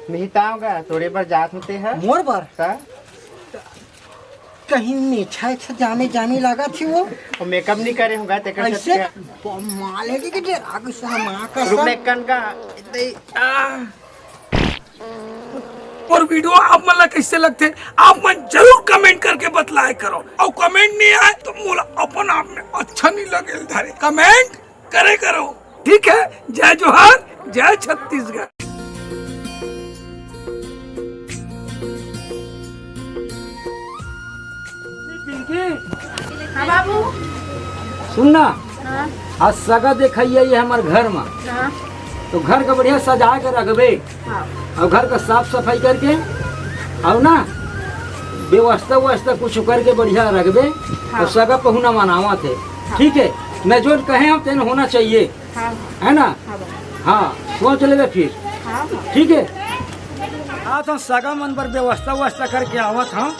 नहीं ताऊंगा तोरे पर जात होते हैं मोर बर का कहीं मेछा अच्छा जामे जामे लगा थी वो और मेकअप नहीं करे होगा ते कर ऐसे माले के जे आग से मां का रुक ले कन का इतने और वीडियो आप मतलब कैसे लगते आप मन जरूर कमेंट करके बतलाए करो और कमेंट नहीं आए तो मोला अपन आप में अच्छा नहीं लगे धारे कमेंट करे करो ठीक है। जय जोहार जय छत्तीसगढ़। हाँ बाबू सुनना हाँ आज सगा देखिए ये हमारे घर में हाँ तो घर का बढ़िया सजा के रखबे हाँ और घर का साफ सफाई करके और ना व्यवस्था कुछ करके बढ़िया रखबे और सगा पहुना मनावा थे ठीक है। मैं जो कहे हम तेन होना चाहिए हाँ है ना। हाँ बाबू हाँ सोच लेवे फिर हाँ ठीक है। हाँ तो सगा मन पर व्यवस्था करके आवत हाँ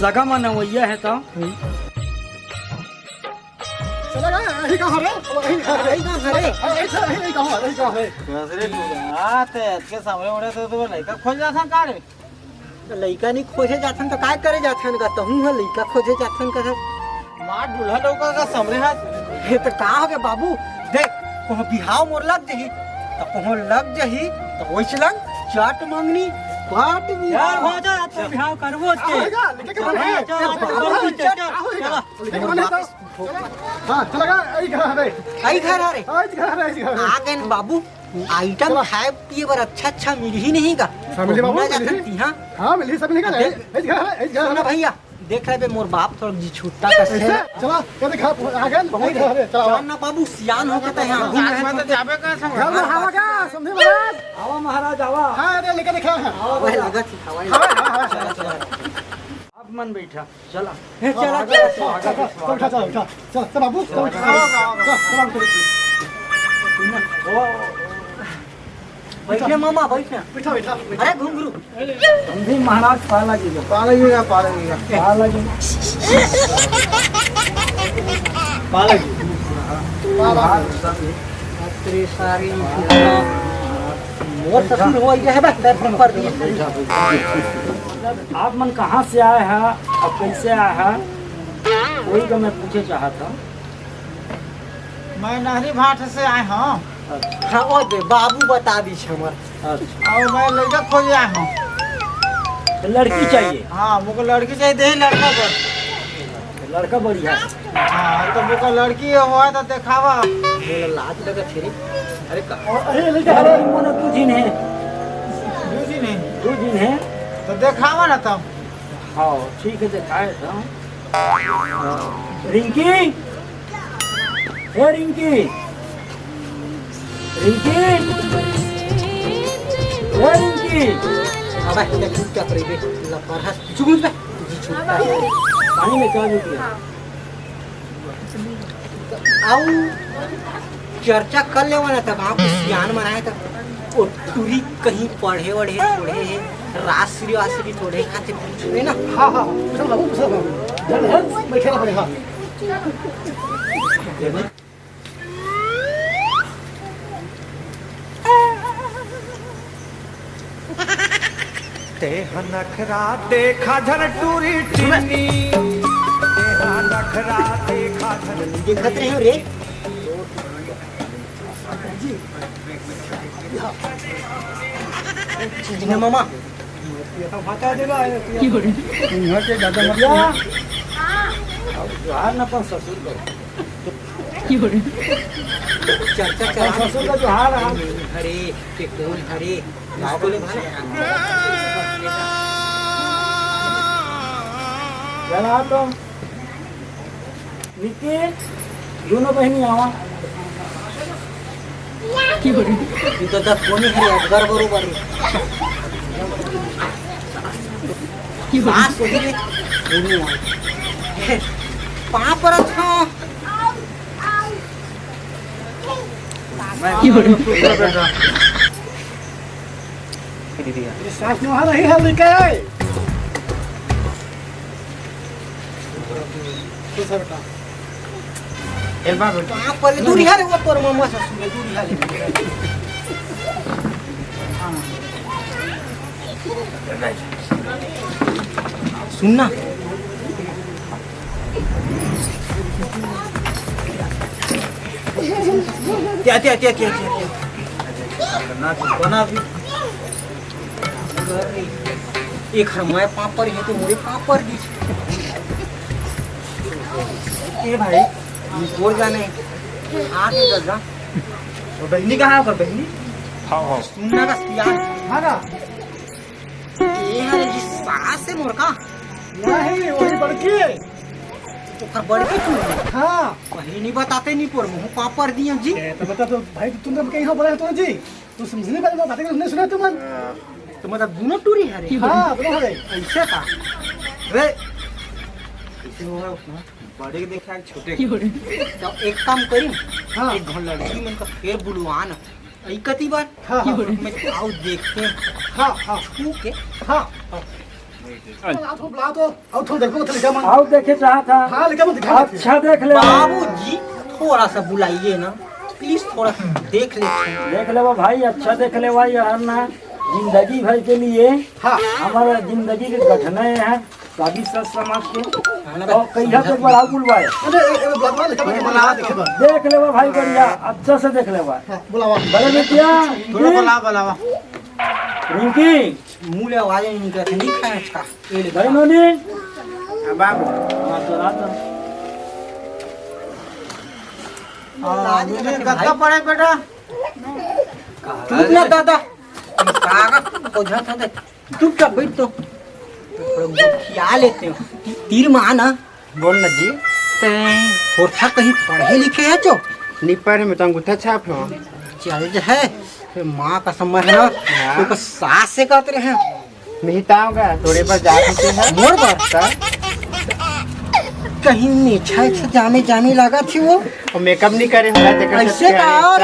सगा मन वैया है तो लइका नहीं खोजे जाथन तो काय करे जाथन का तहू है लइका खोजे जाथन का मार दूल्हा लौका का समरे हाथ हे तो का हो गए बाबू देख को बिहाव मोर लग जही तो को लग जही तो वैसे लग चाट मांगनी पाट यार हो जा तो बिहाव करबो के हाँ चलेगा आई घर आ रे आ गए न बाबू आइटम खाए पिए पर अच्छा मिल ही नहीं का मिली बाबू, मिली हाँ हाँ मिली सब निकल सुना भैया देख रहे बे मोर बाप थोड़ा जी छूटता कैसे चला क्या देखा आ गए चला ना बाबू सियान हो गया यहाँ घूम रहे तो जाबे का समझ हवा का समझे महाराज आवा महाराज आवा हाँ अरे लेके दिखा है वह लगा थी हवाई आप मन बैठा चला चल उठा चल बाबू बैठने मामा बैठने बैठा बैठा अरे घुंघरू हम भी महाराज पाला जी पालेगा पाला जी तेरे सारी मोर ससुर हो गया है बस दर्शन कर दिए आप मन कहाँ से आए हैं अब कैसे आए हैं वही का मैं पूछे चाहा था। मैं नहरी भाट से आए हूँ हाँ ओ दे बाबू बता दी हमर अच्छा और मैं लड़का खोज आया हूँ। तो लड़की चाहिए हाँ मुझको लड़की चाहिए दे लड़का पर लड़का बढ़िया है। हाँ तो मुझको लड़की हुआ तो दिखावा लाज लगा थे अरे अरे मन दो दिन है दूजी नहीं 2 दिन है तो दिखावा ना तब हाँ ठीक है दिखाए था। रिंकी हे रिंकी रिंकी हे रिंकी अबे ये क्या करेंगे लपर हंस चुगुल पे जी छूटता है पानी में क्या दिया आओ चर्चा कर ले वाला तब आप सियान बनाए तब ओ टूरी कहीं पढ़े वढ़े थोड़े है राष्ट्रीय थोड़े खाते पूछे ना हाँ हाँ चल बाबू चल बैठे पड़ेगा तेहा नखरा देखा झर टूरी टीनी तेहा नखरा देखा झर देखत रहे हो रे जी ना मामा जोहार न अपन ससुर को चर्चा चला ससुर का जोहार हरे के कौन हरे गाँव बोले भाला चला तो निकी दोनों बहनी आवा तू तो दस कोणी हरे अजगर बरोबर पास होगी रे दोनों आए पाँव पर अच्छा सांस में आ रही है लेके बेटा एल्बा बेटा पाँव पर दूरी है रे वो तोर मामा ससुर दूरी है सुनना क्या क्या क्या क्या क्या बना भी एक हमारे पापड़ है तो मेरे पापड़ दी ए भाई बोल जाने आगे जगह तो बहनी कहाँ पर बहनी हाँ सुनना का यार हाँ ना ये है जी सास है मोर का नहीं वही बड़की तो कर बड़ के तू हाँ वही नहीं बताते नहीं पर मुँह पापड़ दिए जी तो बता तो भाई तुमने कहीं यहाँ बोला है तो जी तू समझने वाले बातें नहीं सुना तुम तो मतलब दोनों टूरी है रे हाँ दोनों है ऐसे का रे ऐसे होगा उसमें बड़े के देखा छोटे तो एक काम करी हाँ एक घर लड़की मन का फिर बुलवान आई कती बार हाँ हाँ मैं आओ देखते हैं हाँ हाँ छू के हाँ आप बुला तो और थोड़ा देखो तो लिखा मन आओ देखे चाहा था। हाँ लिखा मन दिखा अच्छा देख ले बाबूजी थोड़ा सा बुलाइए ना प्लीज थोड़ा सा देख लेते देख ले भाई, अच्छा देख ले भाई। यार ना जिंदगी भर के लिए हाँ हमारा जिंदगी के गठन है शादी सच समाज के तो कहिया तक बढ़ाओ बुलवाए। अरे एक बुला लिखा मन बुला देखे बस देख ले भाई बढ़िया, अच्छा से देख ले भाई। हाँ बुलावा बड़े बेटिया थोड़ा बुलावा रिंकी मुँह ले आवाज नहीं निकलती नहीं खाए अच्छा भाई नोनी बाबू गद्दा पड़े बेटा चुप ना दादा चुपचाप बैठ तो खिया लेते हो तीर माना बोल ना जी थोड़ा कहीं पढ़े लिखे है जो निपर में तो अंगूठा छाप हो चल जो है फिर माँ का समझ ना तो सास से कहते रहे मिहिता होगा थोड़े पर जा सकते हैं मोर पर कहीं नीचा जाने जाने लगा थी वो और मेकअप नहीं करे होगा ऐसे का और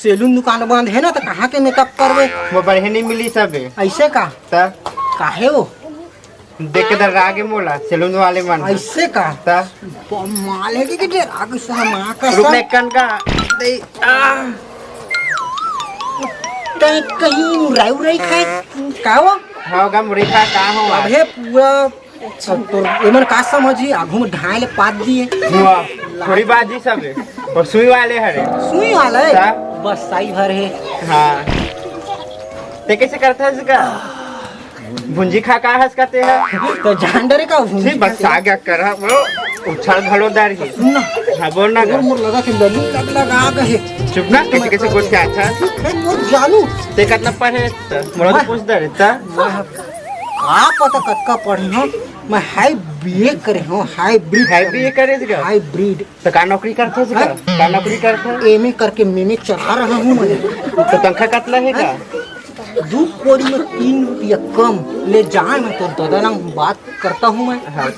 सैलून दुकान बंद है ना तो कहाँ के मेकअप करवे वो बढ़े नहीं मिली सब ऐसे का तब काहे वो देख के दर आगे मोला सैलून वाले मन ऐसे का तब माल है कि डेर आगे से माँ का रुक ले कन का कहीं कहीं उड़ाई उड़ाई खाए का वो होगा मुरीखा का हो अबे पूरा तो एमन का समझी आगू में ढाई ले पात दिए हुआ थोड़ी बाजी सब और सुई वाले हरे सुई वाला है क्या? बस साई भर है हाँ ते कैसे करता है इसका भुंजी खा का हंस करते हैं तो जानडरे का जी बस आगे कर वो उछल घड़ोदार ही सुनना हाँ बोल ना और मोर लगा कि लली लगा गए चुप ना कैसे कैसे कुछ क्या अच्छा मोर जानू ते कितना पढ़े मोरा तो पूछ दे ता का पता कतका पढ़ी हो मैं हाई बीए करे हो हाइब्रिड है भी ये करे इसका हाइब्रिड तो का नौकरी करते इसका का नौकरी करते एमए करके मेमे चढ़ा रहा हूँ मैं तो तनखा कतला है का 2 कौड़ी में 3 रुपया कम ले जाए मैं तो दादा बात करता हूँ मैं हाँ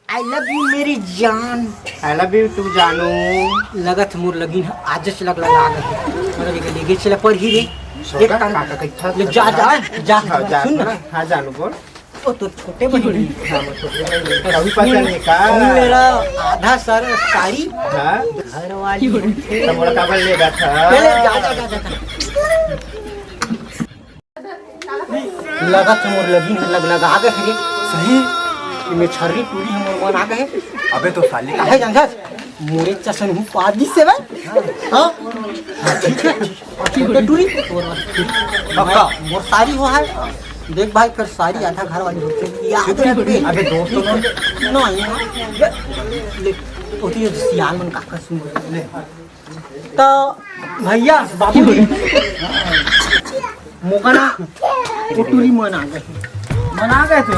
आई लव यू मेरी जान आई लव यू तू जानू लगत मोर लगिन आज से लग लगा मतलब के लेगे चला पढ़ ही रे एक काम ले जा जा जा जा सुन ना हाँ जानू बोल ओ तो छोटे बहन हाँ मैं छोटे भाई कभी पता नहीं का मेरा आधा सर साड़ी हाँ घर वाली तो मोरा काबल लेगा था पहले जा जा जा जा लगत मोर लगिन लग लगा गए रे सही में छर्री पूरी हमर मन आ गए अबे तो साली काहे जानत मोरे चसन हूँ पादी से भाई हाँ ठीक है छोटे टूरी पक्का मोर साड़ी हो है देख भाई फिर सारी आधा घर वाली होते याद रखबे अबे दोस्तों ना ले ओती सियाल मन काका सुन ले तो भैया बाबू मोकना टूरी मन आ गए थे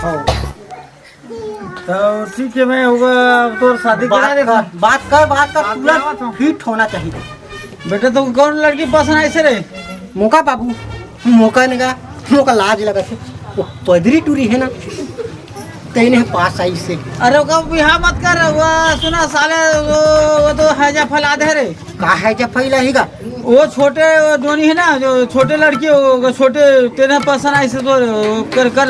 हाँ तो ठीक है मैं होगा तो शादी करा दे। बात कर पूरा फिट होना चाहिए बेटा तो कौन लड़की पसंद है ऐसे रे मौका बाबू मौका नहीं मौका लाज लगा थे वो पदरी टूरी है ना कहीं नहीं पास आई से अरे वो बिहार मत कर वो सुना साले वो तो हैजा फैला दे रे का है जब फैलाएगा वो छोटे दोनी है ना जो छोटे लड़की वो छोटे तेरे पसंद ऐसे तो कर कर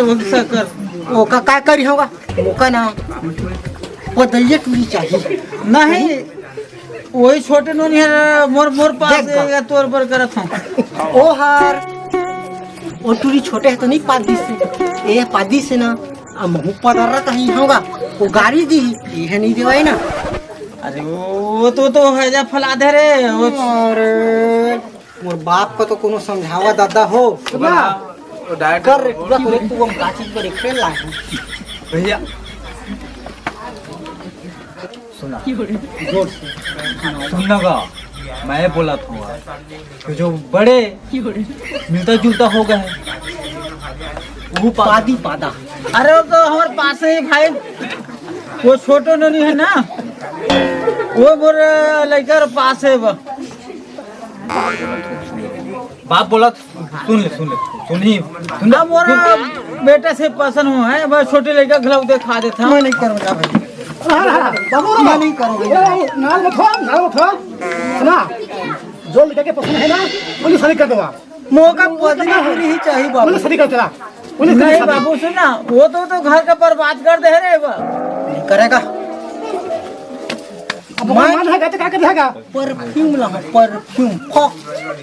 कर वो का क्या करी होगा मौका ना पदरिया टूरी चाहिए नहीं वही छोटे नोनी है मोर मोर पास देख बा। तोर पर करत हूं ओ हार वो टूरी छोटे है तो नहीं पादी से ये पादी से ना महू पदर कहीं होगा वो गाड़ी दी ये नहीं दिवाई ना। अरे वो तो है जा फला दे रे वो। अरे मोर बाप को तो कोनो समझावा दादा हो कर रे पूरा करे तू हम काची पर खेल ला भैया सुनना का मैं बोला था कि जो बड़े मिलता जुलता हो गए वो पादी पादा। अरे वो तो हमारे पास है भाई, वो छोटो ननी है ना, वो मोर लड़का पास है वो। बाप बोला सुनी सुना मोरा बेटा से पसंद हो है, बस छोटे लड़का खिलाऊ दे खा देता। मैं नहीं करूँगा भाई, बाबू मैं नहीं करूँगा। नाल मत हो सुना, जो लड़का के पसंद है ना उन्हें शादी कर देवा। मौका बदली होनी ही चाहिए बाबू। उन्हें शादी कर देला। नहीं बाबू सुना, वो तो घर का बर्बाद कर दे रे वो। नहीं करेगा। अब मान है तो क्या कर देगा? परफ्यूम ला परफ्यूम फक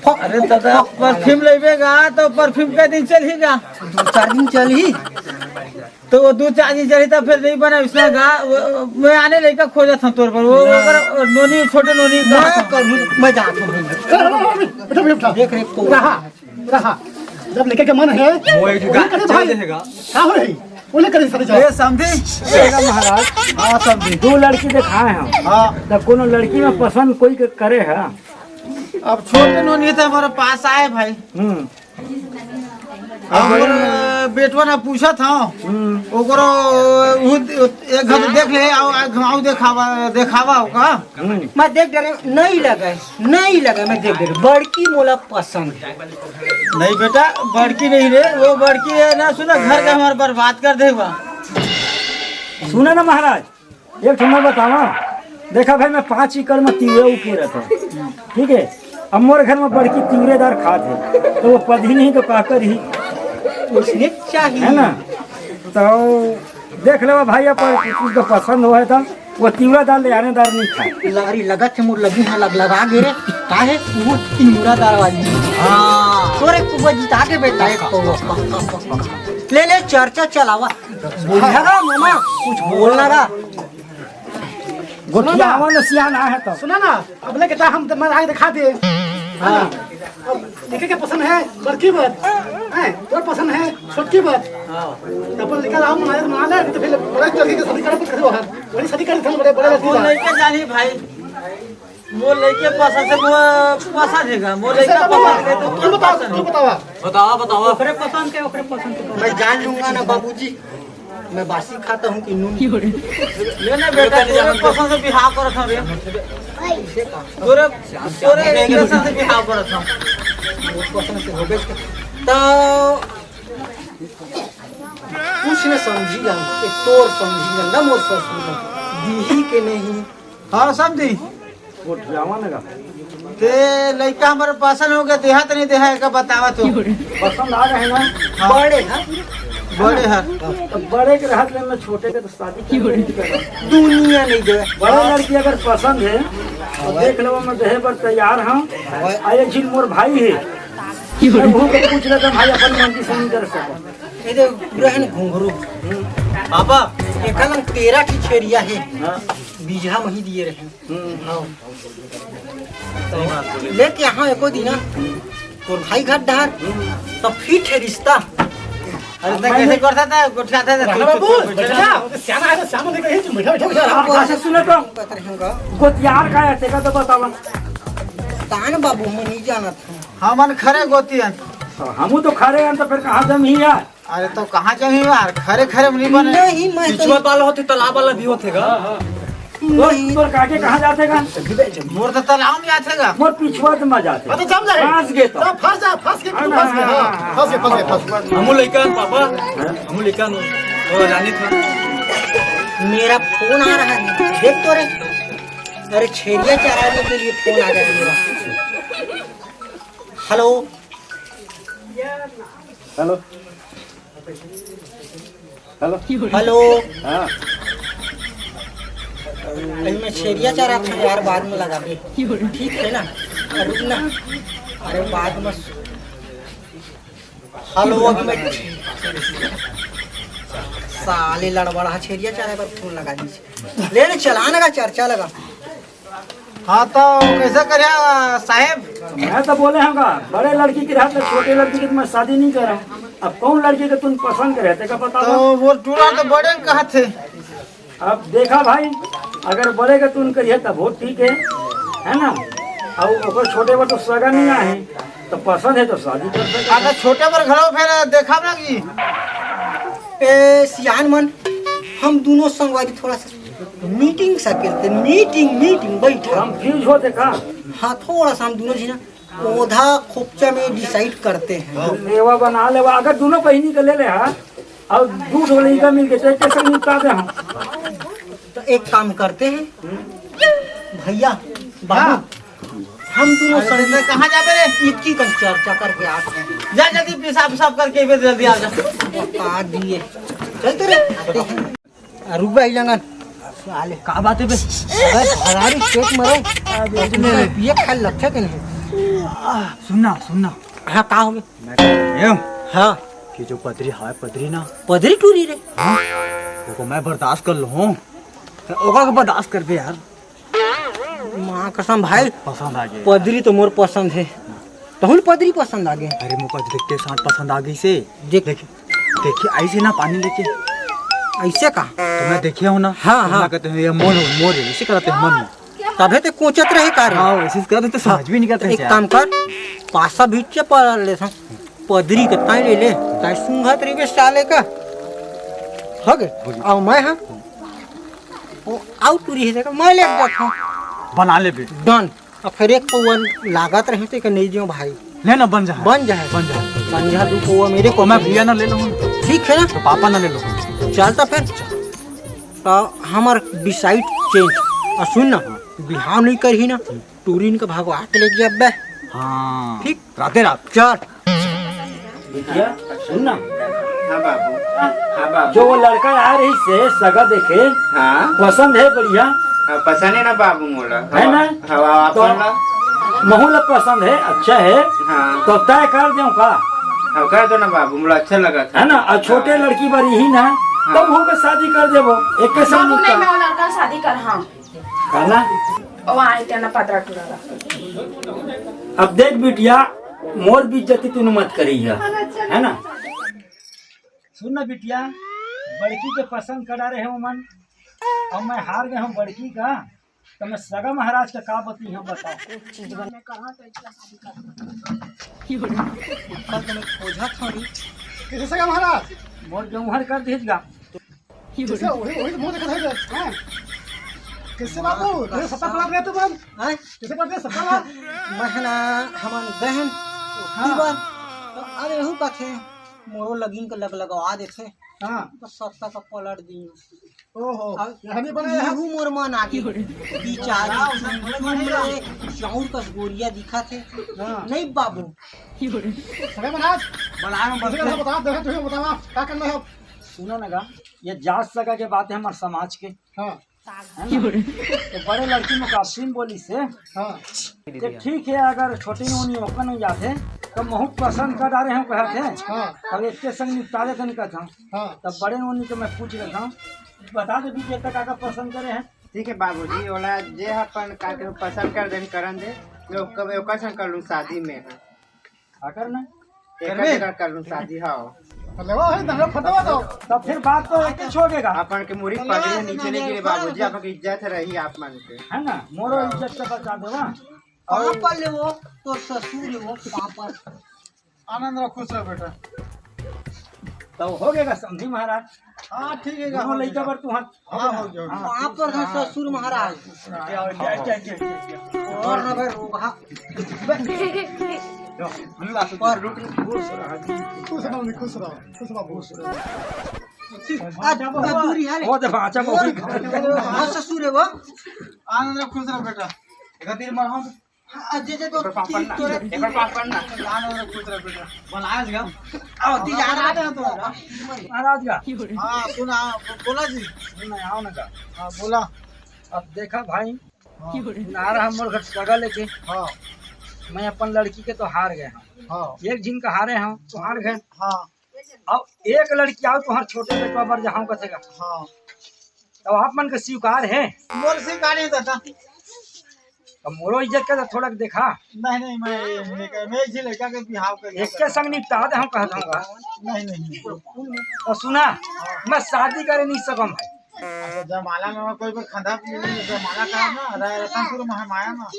फक। अरे दादा परफ्यूम लेवेगा तो परफ्यूम का दिन चल ही गा, 2-4 दिन चल ही तो वो 2-4 दिन चली तो फिर नहीं बना इसने गा। मैं आने लेकर खोजा था तोर पर वो अगर नोनी छोटे नोनी मैं जाता हूँ। बेटा देख रहे को रहा जब लड़के का मन है वो एक चल देगा। क्या हो रही उन्हें कर शादी जाओ। समझे महाराज। हाँ समझे, 2 लड़की दिखाए हम। हाँ तब कोनो लड़की में पसंद कोई के करे है। अब छोटे नोनी तो हमारे पास आए भाई। और बेटवा ने पूछा था ओकरो एक घर देख ले घुमाऊ देखावा होगा। मैं देख डरे नहीं लगा मैं देख डरे बड़की मोला पसंद है। नहीं बेटा बड़की नहीं रे, वो बड़की है ना, सुना घर का हमारा बर्बाद कर देगा। सुने ना महाराज, एक ठो मैं बतावा। देखा भाई मैं 5 एकड़ में तीवरे उके रहता, ठीक है। अब मोर घर में बड़की तीवरेदार खाद है, तो वो पधी नहीं तो काकर ही उसने चाहिए है ना। तो देख लो भाई अपन कुछ तो पसंद हुआ था, वो तीवरेदार ले आने दार नहीं खाए। लारी लगा थे मोर लगी है लगा गे रे काहे वो तीवरेदार वाली। हां तोरे को बजिता के बेटा एक को ले चर्चा चलावा बोलेगा मामा कुछ बोलना रा गोठियावा न सियाना है तो सुना ना अब ले कहता हम मैं आगे दिखा दे। हाँ लड़के के पसंद है बड़की बात है, तो पसंद है छोटकी बात। तो अपन निकल आओ मना ले तो फिर बड़े लड़के की शादी करब कर दो। बड़ी शादी कर थे बड़े वो लड़के जानी भाई, वो लड़के पसंद से वो पसंद है, वो लड़का पसंद है तो तू बतावा ओकरे पसंद के मैं जान लूंगा ना बाबूजी। मैं बासी खाता हूँ कि नून लेने बेटा तोरे पसंद से बिहाव करत हूं रे, तोरे पसंद से बिहाव करत हूं। पसंद से हो गए तो कुछ न समझी जा तोर समझी ना मोर समझी दीही के नहीं। हाँ समझी गोठियावा लगा ते लड़का हमारे पसंद हो गया, देहा तो नहीं देहा का बतावा तू। पसंद आ गए ना बड़े हैं बड़े है तो बड़े के रहत ले मैं छोटे के तो शादी की दुनिया नहीं दे। बड़ा लड़की अगर पसंद है तो देख लो, मैं देहे पर तैयार हूँ। आए झील मोर भाई है, वो को पूछ रहा था भाई अपन मन की समझ कर सको। इधर पूरा है घुंघरू पापा एकल 13 की छेरिया है। बीजहा मही दिए रहे। हाँ तो लेके यहाँ एको दिन और भाई घर डहर तो फिट है रिश्ता। अरे तो कैसे करता था गोठिया था बाबू श्यामा है तो श्यामा लेकर ही बैठा बैठा आप ऐसे सुने तो गोतियार का ऐसे का तो बतावा। तान बाबू मैं नहीं जाना था। हमन खरे गोती है, हमू तो खरे हैं तो फिर कहाँ जम ही है। अरे तो कहाँ चाहिए यार, खरे खरे नहीं बने। नहीं मैं तो वाला होते तालाब वाला भी होतेगा। तो काके कहाँ जाते का? मोर तो तालाब में आते गा, मोर पिछुआ तो मजा आते। तो जम जाए फंस गए तो फंस गए। हमू लइकन पापा हमू लइकन वो रानी था। मेरा फोन आ रहा है देख तो रे। अरे छेरिया चराने के लिए फोन आ गया मेरा। हेलो हेलो हेलो हेलो हाँ अभी मैं छेरिया चाह रहा था यार, बाद में लगा दे ठीक है ना। रुक ना, अरे बाद में हेलो अभी मैं साले लड़बड़ा छेरिया चाहे पर फोन लगा दीजिए ले ले चलाने का चर्चा लगा। हाँ तो कैसा करिया साहेब? मैं तो बोले हम का बड़े लड़की की रात में छोटे लड़की की तो मैं शादी नहीं कर रहा हूँ। अब कौन लड़की को तुम पसंद करे थे का पता तो वो टूरा तो बड़े कहा थे। अब देखा भाई अगर बड़े का तुम करिए तब बहुत ठीक है ना। और ओकर छोटे पर तो सगा नहीं है तो पसंद है तो शादी कर सकते। अगर छोटे पर घरो फिर देखा ना कि ए सियान मन हम दोनों संगवारी थोड़ा सा मीटिंग सा करते मीटिंग बैठा कंफ्यूज होते का। हाँ थोड़ा सा हम दोनों जी ना ओधा खोपचा में डिसाइड करते हैं। लेवा बना लेवा अगर दोनों बहनी का ले ले हा और दूध वाली का मिल के कैसे निपटा दे हम। तो एक काम करते हैं भैया बाबू हम दोनों संग कहाँ जाते रे? इतनी का चर्चा करके आते हैं। जा जल्दी पेशाब साफ करके फिर जल्दी आ जा। बता दिए चलते रे रुक भाई लंगन साले का बात है बे? अगर हरारी पेट मरो ये खा लक्ष्य के नहीं। सुनना हाँ का हो गया? मैं कह रहा हूँ हाँ कि जो पदरी है पदरी ना पदरी टूरी रे देखो मैं बर्दाश्त कर लूँ ओका का बर्दाश्त कर बे यार। माँ कसम भाई पसंद आ गई पदरी तो मोर पसंद है तहुल पदरी पसंद आ गए। अरे मुका देखते साथ पसंद आ गई से देख देखिए ऐसे ना पानी लेके ऐसे का तो मैं देखे हूँ ना। हाँ। कहते हैं ये मोर इसे करते हैं मन में तभे तो कोचत रहे कार हाँ ऐसे करते तो समझ भी नहीं करते एक काम कर पासा बीच पड़ ले पदरी के ताई ले ले ताई सुंघत रही साले का हो गए और मैं हाँ वो आउट टूरी है मैं ले जाता बना ले बे डन और फिर एक पवन लागत रहे थे कि नहीं जो भाई लेना बन जाए संझा दू पौवा मेरे को मैं भैया ना ले लूँ ठीक है ना तो पापा ना ले लूँ चलता फिर तो हमार डिसाइड चेंज और सुन ना बिहाव नहीं कर ही ना टूरिन का भागवा के लेके अब बे हाँ ठीक राते रात चल बिटिया सुन ना हाँ बाबू जो वो लड़का आ रही से सगा देखे हाँ पसंद है बढ़िया पसंद है ना बाबू मोला है ना हवा तो महूल पसंद है अच्छा है हाँ तो तय कर दूं का हाँ कर दो ना बाबू मोला अच्छा लगा था है ना और छोटे लड़की बारी ही ना तब हो के शादी कर देबो एक के साथ नहीं मैं वो लड़का शादी कर हाँ करना। वो आए थे ना पतरा टुरा अब देख बिटिया मोर भी इज्जती तू मत करी है ना। सुन ना बिटिया बड़की के पसंद करा रहे हो मन और मैं हार गया हूँ बड़की का तो मैं सगा महाराज का का बती हूँ बताओ। किसे सगा महाराज मोर जमुहर कर दीजिएगा। किसे वही तो मुंह देखा था हैं किसे बाबू तेरे सत्ता पड़ा गया तू बन हाँ किसे पड़ा गया सत्ता महना हमार बहन दीवार तो अरे हूँ का थे मोरो लगीन का लगवा देते हां तो सत्ता का पलट दी ओहो यहां नहीं बनाया है मोर मन आगे बिचारी चाउर का गोरिया दिखा थे नहीं बाबू सगा महाराज बनाया बता देखो तुम्हें बतावा क्या करना है। सुनो ना ये जात सगा के बात है हमारे समाज के हां तो बड़े लड़की में काफीन बोली से हां तो ठीक है अगर छोटी नोनी ओपन नहीं जाते तो बहुत पसंद कर डाले हम कहते हैं हां अब एक के संग निपटा देते नहीं कहता हूँ हां तब बड़े नोनी को मैं पूछ लेता हूँ बता दे बीच तक आकर पसंद करे हैं। ठीक है बाबूजी ओला जे अपन का के पसंद कर देन करन दे लोग कब ओका संग कर लूं शादी में आकर ना एक जगह कर लूं शादी हां लगवा है दंडा फटवा दो तब फिर बात तो एक ही छोड़ेगा अपन के मुड़ी पगड़ी नीचे नहीं गिरे बाबूजी आपन की इज्जत रही आप मान के है ना मोरो इज्जत से बचा देवा। कहाँ पर ले वो तो ससुर ले वो कहाँ पर आनंद रहो खुश रहो बेटा। तो हो गएगा समझी महाराज। हाँ ठीक है दोनों लड़का पर तू हाथ हाँ हो जाओ। कहाँ पर था ससुर महाराज और न भाई रोगा पर खुश रहो बाबू दूरी है वो दफा अच्छा बहुत हाँ ससुर है वो आनंद रहो खुश रहो बेटा। एक दिन मरहम अजय जे तो एक बार पास पढ़ना आनंद रहो खुश रहो बेटा। बनाया जी हम आओ ती जा रहा है तो महाराज का हाँ सुना बोला जी सुना आओ ना का हाँ बोला अब देखा भाई ना रहा मोर घर सगा लेके हाँ मैं अपन लड़की के तो हार गया हूँ हाँ एक झिन का हारे हम तुम्हार घर हाँ अब एक लड़की आओ तुम्हार छोटे बेटवा बर जहाँ कथेगा हाँ तो आप मन के स्वीकार है मोर से गाड़ी देता तो मोरो इज्जत का थोड़ा देखा नहीं मैं इसी लड़का के बिहाव कर एक के संग निपटा दे हम कहता हूँ नहीं तो सुना मैं शादी करे नहीं सकम है अच्छा जमाला में कोई भी खंदा जमाला का ना रतनपुर में हम आया ना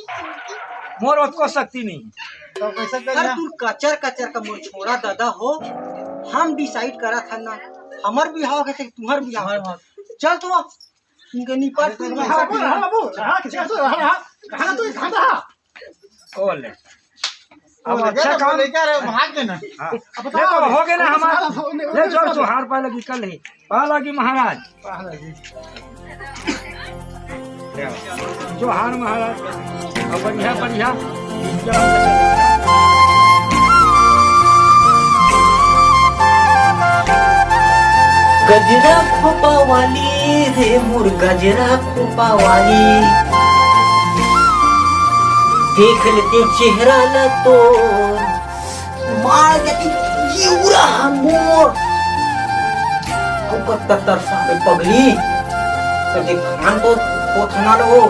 मोर उसको शक्ति नहीं तो कैसे अरे कर तू कचर कचर का मोर छोड़ा दादा हो हम डिसाइड करा था ना हमार बिहाव के तुम्हार बिहाव चल तो इनके निपट तू हाँ बोल हाँ बाबू हाँ किसी तो कहाँ तो कहाँ था ओ ले अब अच्छा काम लेके रहे भाग के ना हाँ ले तो हो गए ना हमारा ले जो जोहार पा लगी कल ही पा लगी महाराज जोहार महाराज अब बढ़िया बढ़िया गजरा खोपा वाली रे मोर गजरा खोपा वाली देख लेते चेहरा न तो मार देती जीवरा मोर अब तत्तर साले पगली तो देख खान तो पोथना लो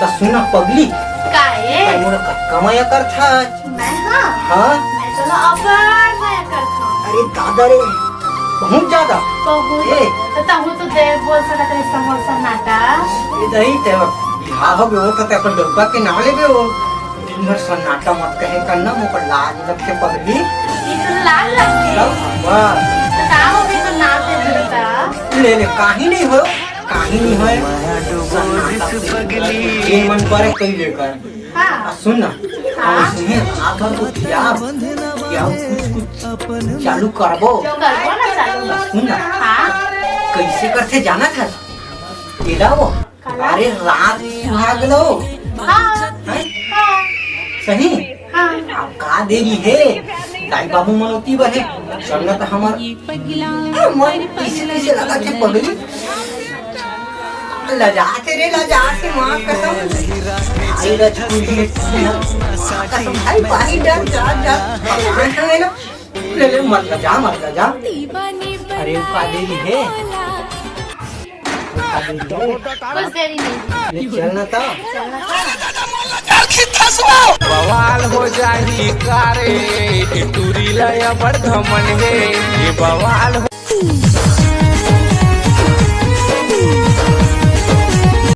तो सुना पगली काहे मोर कमाया कर था मैं हाँ मैं चलो अबर मैं करता हूँ अरे दादा रे बहुत ज्यादा बहुत तो तो दे बोल सकते हैं समोसा नाटा इधर ते बिहाव हो तो ते अपन डब्बा के नाम ले हो दिन भर सन्नाटा मत कहे करना मुझे लाज लगते पगली ये तो लाल लगती है बस तो काम हो भी तो नाते देता ले ले काहे नहीं हो ये मन करे कहीं लेकर हाँ सुन ना सुने आकर को क्या कुछ चालू करबो जो करबो ना चालू सुन ना हाँ कैसे करते जाना था तेरा वो अरे रात सुहाग लो हाँ हैं? हाँ सही हाँ अब का देरी है दाई बाबू मनोती बने चलना तो हमार मन किसे लगा के पगली लजाते रे लजाते माँ कसम आई रजपुरी कसम भाई भाई डर जा है ना ले मत लजा अरे का देरी है कुछ देरी नहीं चलना था बवाल हो जाही कारे टूरी लया बड़ धमन है ये बवाल